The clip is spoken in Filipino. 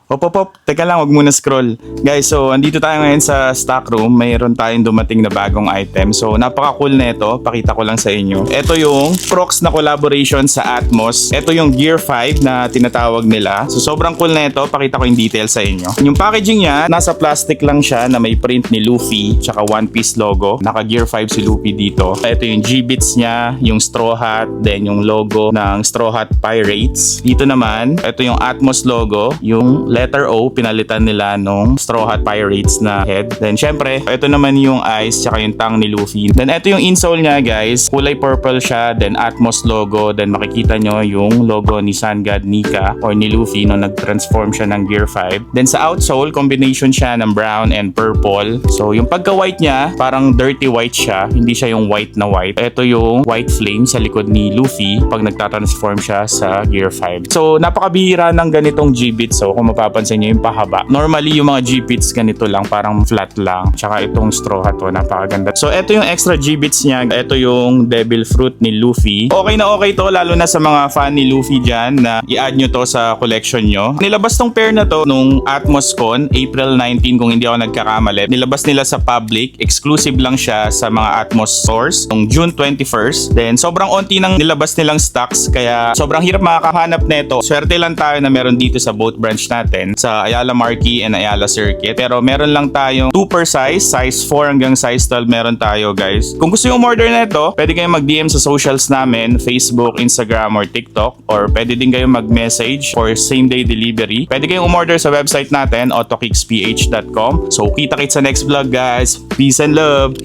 Hop. Teka lang, wag muna scroll. Guys, so andito tayo ngayon sa stock room. Mayroon tayong dumating na bagong item. So napaka-cool na ito. Pakita ko lang sa inyo. Ito yung Prox na collaboration sa Atmos. Ito yung Gear 5 na tinatawag nila. So sobrang cool na ito. Pakita ko yung details sa inyo. Yung packaging niya, nasa plastic lang siya na may print ni Luffy tsaka One Piece logo. Naka Gear 5 si Luffy dito. Ito yung G-bits niya, yung straw hat, then yung logo ng Straw Hat Pirates. Dito naman, ito yung Atmos logo, yung letter O, pinalitan nila nung Straw Hat Pirates na head. Then syempre, ito naman yung eyes tsaka yung tongue ni Luffy. Then ito yung insole niya guys, kulay purple siya, then Atmos logo, then makikita nyo yung logo ni Sun God Nika or ni Luffy nung nag-transform siya ng Gear 5. Then sa outsole, combination siya ng brown and purple. So yung pagka-white niya, parang dirty white siya, hindi siya yung white na white. Ito yung white flame sa likod ni Luffy pag nagtatransform siya sa Gear 5. So napakabihira ng ganitong G-bits. So kung mapapansin nyo yung pahaba. Normally yung mga G-bits ganito lang, parang flat lang. Tsaka itong straw hat, napakaganda. So ito yung extra G-bits niya. Ito yung Devil Fruit ni Luffy. Okay na okay to, lalo na sa mga fan ni Luffy dyan na i-add nyo to sa collection nyo. Nilabas tong pair na to nung AtmosCon, April 19 kung hindi ako nagkakamali. Nilabas nila sa public. Exclusive lang siya sa mga Atmos stores nung June 21st. Then sobrang onti nang nilabas nilang stocks kaya sobrang hirap makakahanap nito. Swerte lang tayo na meron dito sa both branch natin sa Ayala Marquee and Ayala Circuit. Pero meron lang tayong 2 per size 4 hanggang size 12 meron tayo guys. Kung gusto yung order na ito, pwede kayong mag-DM sa socials namin, Facebook, Instagram, or TikTok. Or pwede din kayong mag-message for same day delivery. Pwede kayong umorder sa website natin, autokicsph.com. So kita-kits sa next vlog guys. Peace and love!